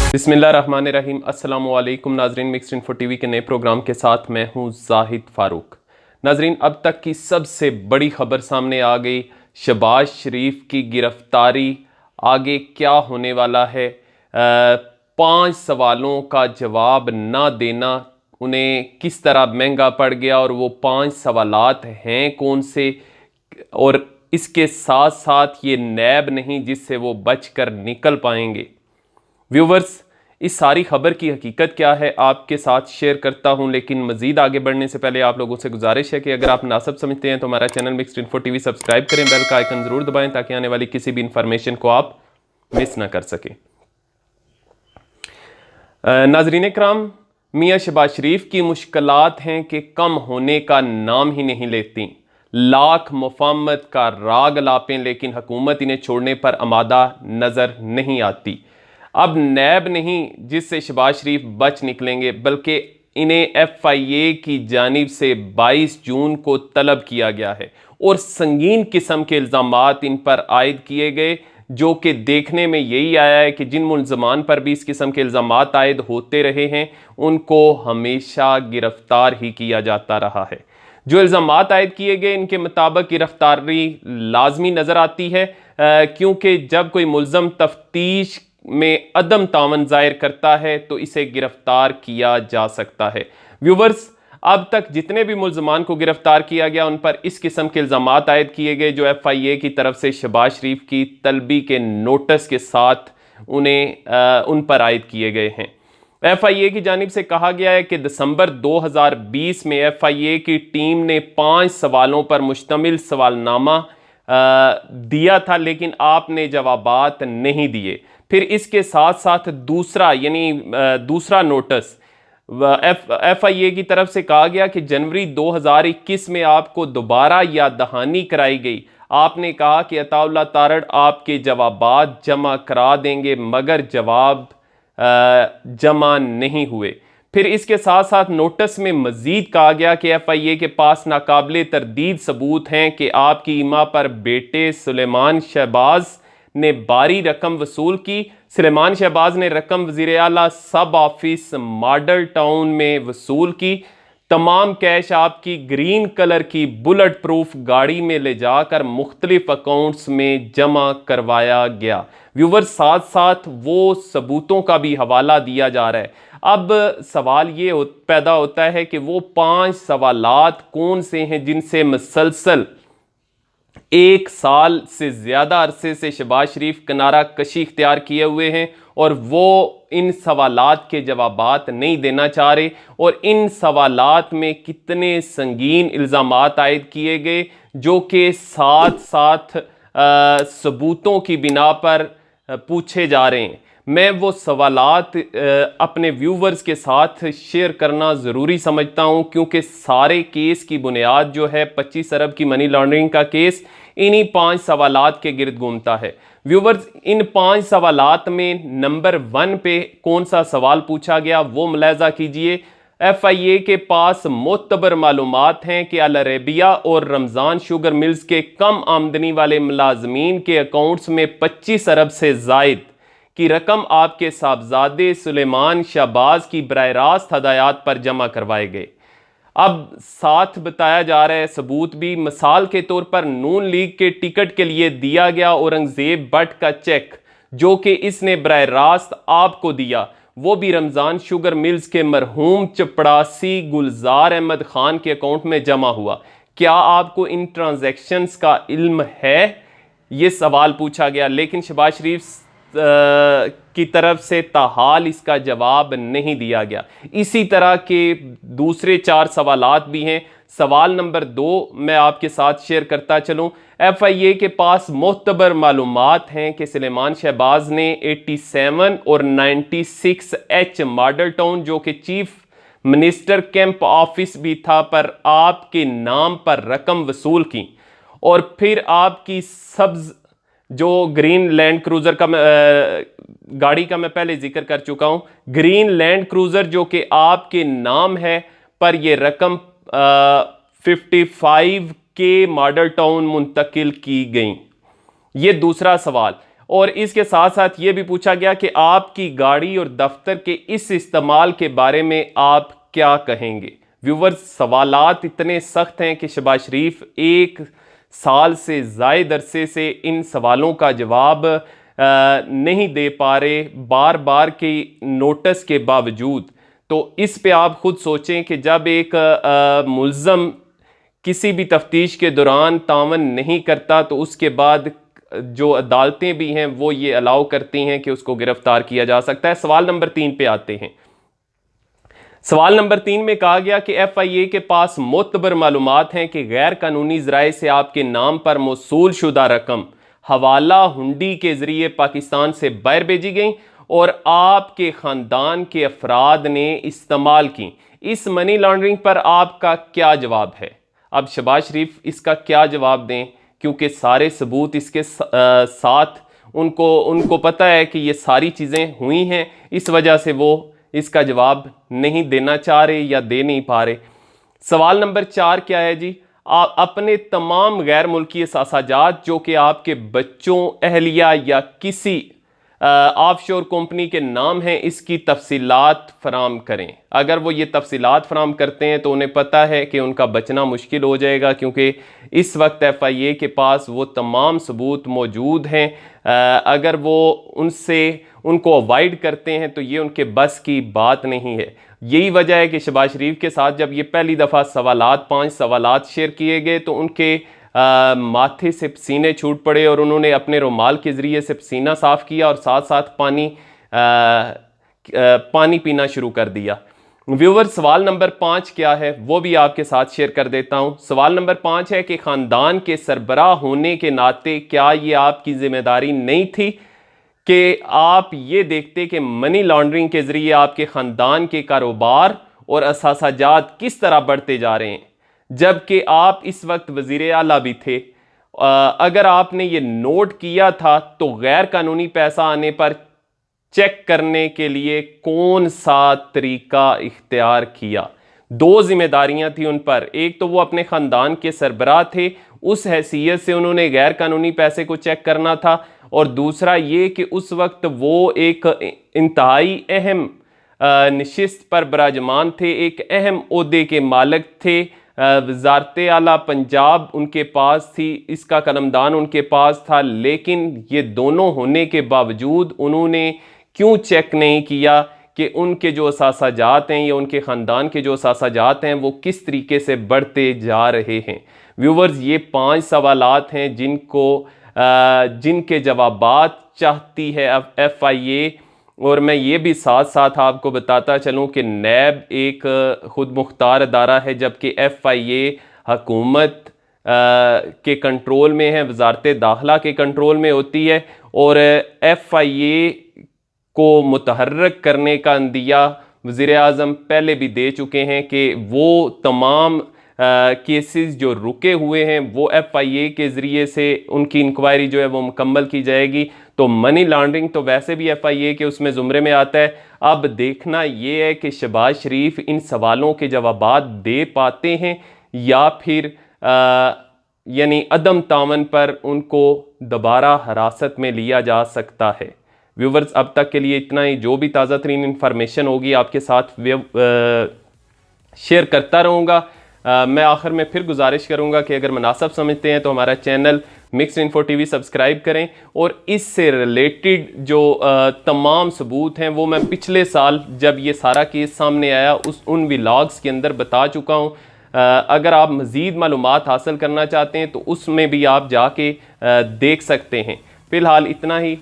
बिस्मिल्लाहिर्रहमानिर्रहीम। अस्सलामु अलैकुम नाजरीन, मिक्स्ड इन्फो टीवी के नए प्रोग्राम के साथ मैं हूं जाहिद फारूक। नाजरीन, अब तक की सबसे बड़ी खबर सामने आ गई, शहबाज शरीफ की गिरफ्तारी। आगे क्या होने वाला है? 5 सवालों का जवाब ना देना उन्हें किस तरह महंगा पड़ गया, और वो 5 सवालात हैं कौन से, और इसके साथ साथ ये नैब नहीं जिससे वो बचकर निकल पाएंगे। व्यूवर्स, इस सारी खबर की हकीकत क्या है आपके साथ शेयर करता हूं, लेकिन मजीद आगे बढ़ने से पहले आप लोगों से गुजारिश है कि अगर आप नासब समझते हैं तो हमारा channel mixed info TV subscribe करें, बेल का आइकन जरूर दबाएं ताकि आने वाली किसी भी इंफॉर्मेशन को आप मिस ना कर सकें। नाजरीन कराम, मियां शहबाज शरीफ की मुश्किलात हैं कि कम होने का नाम ही नहीं लेती। लाख मुफाहमत का राग लापें, लेकिन हुकूमत इन्हें छोड़ने पर आमादा नजर नहीं आती। अब नैब नहीं जिससे शहबाज शरीफ बच निकलेंगे, बल्कि इन्हें FIA की जानिब से 22 जून को तलब किया गया है और संगीन किस्म के इल्ज़ामात इन पर आयद किए गए, जो कि देखने में यही आया है कि जिन मुल्ज़मान पर भी इस किस्म के इल्ज़ामात आयद होते रहे हैं उनको हमेशा गिरफ्तार ही किया जाता रहा है। जो इल्ज़ामात आयद किए गए, इनके मुताबिक गिरफ्तारी लाजमी नज़र आती है, क्योंकि जब कोई मुल्ज़म तफ्तीश में अदम तावन जाहिर करता है तो इसे गिरफ्तार किया जा सकता है। व्यूवर्स, अब तक जितने भी मुल्ज़मान को गिरफ्तार किया गया उन पर इस किस्म के इल्ज़ामात आयद किए गए जो FIA की तरफ से शहबाज शरीफ की तलबी के नोटिस के साथ उन पर आयद किए गए हैं। FIA की जानिब से कहा गया है कि दिसंबर 2020 में FIA की टीम ने 5 सवालों पर मुश्तमिल सवालनामा दिया था, लेकिन आपने जवाबात नहीं दिए। फिर इसके साथ साथ दूसरा नोटिस FIA की तरफ से कहा गया कि जनवरी 2021 में आपको दोबारा याद दहानी कराई गई। आपने कहा कि अताउल्लाह तारड़ आपके जवाबात जमा करा देंगे, मगर जवाब जमा नहीं हुए। फिर इसके साथ साथ नोटिस में मजीद कहा गया कि FIA के पास नाकाबिले तरदीद सबूत हैं कि आपकी इमा पर बेटे सुलेमान शहबाज ने भारी रकम वसूल की। सुलेमान शहबाज ने रकम वज़ीर आला सब ऑफिस मॉडल टाउन में वसूल की। तमाम कैश आपकी ग्रीन कलर की बुलेट प्रूफ गाड़ी में ले जाकर मुख्तलिफ अकाउंट्स में जमा करवाया गया। व्यूवर, साथ साथ वो सबूतों का भी हवाला दिया जा रहा है। अब सवाल ये पैदा होता है कि वो 5 सवालात कौन से हैं जिनसे मुसलसल 1 साल से ज़्यादा अरसे से शहबाज शरीफ किनारा कशी इख्तियार किए हुए हैं, और वो इन सवालात के जवाबात नहीं देना चाह रहे। और इन सवालात में कितने संगीन इल्ज़ामात आयद किए गए जो कि साथ साथ सबूतों की बिना पर पूछे जा रहे हैं। मैं वो सवालात अपने व्यूवर्स के साथ शेयर करना ज़रूरी समझता हूं, क्योंकि सारे केस की बुनियाद जो है 25 अरब की मनी लॉन्ड्रिंग का केस इन्हीं 5 सवालात के गिर्द घूमता है। व्यूवर्स, इन 5 सवालात में नंबर 1 पे कौन सा सवाल पूछा गया वो मुलाहजा कीजिए। FIA के पास मोतबर मालूमात हैं कि अल अरेबिया और रमज़ान शुगर मिल्स के कम आमदनी वाले मुलाजमीन के अकाउंट्स में 25 अरब से ज़ायद की रकम आपके साहबजादे सुलेमान शहबाज की बराह रास्त हदायत पर जमा करवाए गए। अब साथ बताया जा रहा है सबूत भी, मिसाल के तौर पर नून लीग के टिकट के लिए दिया गया औरंगजेब भट्ट का चेक जो कि इसने बराह रास्त आपको दिया, वो भी रमज़ान शुगर मिल्स के मरहूम चपड़ासी गुलजार अहमद खान के अकाउंट में जमा हुआ। क्या आपको इन ट्रांजैक्शंस का इल्म है? ये सवाल पूछा गया, लेकिन शहबाज शरीफ की तरफ से ताहाल इसका जवाब नहीं दिया गया। इसी तरह के दूसरे 4 सवालात भी हैं। सवाल नंबर 2 मैं आपके साथ शेयर करता चलूं। FIA के पास मोतबर मालूमात हैं कि सुलेमान शहबाज ने 87 और 96H मॉडल टाउन जो कि चीफ मिनिस्टर कैंप ऑफिस भी था पर आपके नाम पर रकम वसूल की, और फिर आपकी सब्ज जो ग्रीन लैंड क्रूजर का गाड़ी का मैं पहले जिक्र कर चुका हूं, ग्रीन लैंड क्रूजर जो कि आपके नाम है पर यह रकम 55 के मॉडल टाउन मुंतकिल की गई। ये दूसरा सवाल। और इसके साथ साथ ये भी पूछा गया कि आपकी गाड़ी और दफ्तर के इस इस्तेमाल के बारे में आप क्या कहेंगे। व्यूवर्स, सवालात इतने सख्त हैं कि शहबाज शरीफ 1 साल से ज़ायद अरसे से इन सवालों का जवाब नहीं दे पा रहे, बार बार के नोटिस के बावजूद। तो इस पे आप खुद सोचें कि जब एक मुल्ज़म किसी भी तफ्तीश के दौरान तावन नहीं करता तो उसके बाद जो अदालतें भी हैं वो ये अलाउ करती हैं कि उसको गिरफ्तार किया जा सकता है। सवाल नंबर 3 पे आते हैं। सवाल नंबर 3 में कहा गया कि FIA के पास मोतबर मालूमात हैं कि गैर कानूनी ज़राए से आपके नाम पर मौसूल शुदा रकम हवाला हुंडी के ज़रिए पाकिस्तान से बाहर भेजी गई और आपके ख़ानदान के अफराद ने इस्तेमाल की। इस मनी लॉन्ड्रिंग पर आपका क्या जवाब है? अब शहबाज शरीफ इसका क्या जवाब दें, क्योंकि सारे सबूत इसके साथ उनको पता है कि ये सारी चीज़ें हुई हैं, इस वजह से वो इसका जवाब नहीं देना चाह रहे या दे नहीं पा रहे। सवाल नंबर 4 क्या है जी? आप अपने तमाम गैर मुल्की असासाजात जो कि आपके बच्चों, अहलिया या किसी ऑफशोर कंपनी के नाम हैं, इसकी तफसीलात फराम करें। अगर वो ये तफसीलात फराम करते हैं तो उन्हें पता है कि उनका बचना मुश्किल हो जाएगा, क्योंकि इस वक्त FIA के पास वो तमाम सबूत मौजूद हैं। अगर वो उनको अवॉइड करते हैं तो ये उनके बस की बात नहीं है। यही वजह है कि शहबाज शरीफ के साथ जब ये पहली दफ़ा 5 सवालात शेयर किए गए तो उनके माथे से पसीने छूट पड़े और उन्होंने अपने रुमाल के ज़रिए से पसीना साफ़ किया और साथ साथ पानी पीना शुरू कर दिया। व्यूवर, सवाल नंबर 5 क्या है वो भी आपके साथ शेयर कर देता हूं। सवाल नंबर 5 है कि ख़ानदान के सरबराह होने के नाते क्या ये आपकी जिम्मेदारी नहीं थी कि आप ये देखते कि मनी लॉन्ड्रिंग के ज़रिए आपके ख़ानदान के कारोबार और असासाजात किस तरह बढ़ते जा रहे हैं, जबकि आप इस वक्त वज़ीर आला भी थे। अगर आपने ये नोट किया था तो गैर कानूनी पैसा आने पर चेक करने के लिए कौन सा तरीका इख्तियार किया? 2 जिम्मेदारियां थी उन पर। एक तो वो अपने ख़ानदान के सरबराह थे, उस हैसियत से उन्होंने गैर कानूनी पैसे को चेक करना था, और दूसरा ये कि उस वक्त वो एक इंतहाई अहम नशिस्त पर बराजमान थे, एक अहम ओहदे के मालिक थे। वज़ारत आला पंजाब उनके पास थी, इसका कलमदान उनके पास था, लेकिन ये दोनों होने के बावजूद उन्होंने क्यों चेक नहीं किया कि उनके जो असासाजात हैं या उनके ख़ानदान के जो असासाजात हैं वो किस तरीके से बढ़ते जा रहे हैं। व्यूवर्स, ये 5 सवालात हैं जिनके जवाबात चाहती है FIA। और मैं ये भी साथ साथ आपको बताता चलूँ कि नैब एक ख़ुद मुख्तार अदारा है, जबकि FIA हुकूमत के कंट्रोल में है, वज़ारत दाखिला के कंट्रोल में होती है। और FIA को मुतहर्रक करने का अंदिया वज़ीर आज़म पहले भी दे चुके हैं कि वो तमाम केसेस जो रुके हुए हैं वो FIA के ज़रिए से उनकी इंक्वायरी जो है वो मुकम्मल की जाएगी। तो मनी लॉन्ड्रिंग तो वैसे भी FIA के उसमें ज़ुमरे में आता है। अब देखना ये है कि शहबाज शरीफ इन सवालों के जवाबात दे पाते हैं या फिर यानी अदम तावन पर उनको दोबारा हिरासत में लिया जा सकता है। व्यूवर्स, अब तक के लिए इतना ही। जो भी ताज़ा तरीन इंफॉर्मेशन होगी आपके साथ शेयर करता रहूँगा। मैं आखिर में फिर गुजारिश करूँगा कि अगर मुनासिब समझते हैं तो हमारा channel mix info TV subscribe करें, और इससे रिलेटेड जो तमाम सबूत हैं वो मैं पिछले साल जब ये सारा केस सामने आया उन व्लॉग्स के अंदर बता चुका हूँ। अगर आप मज़ीद मालूमात हासिल करना चाहते हैं तो उसमें भी आप जाके देख सकते हैं। फ़िलहाल इतना ही।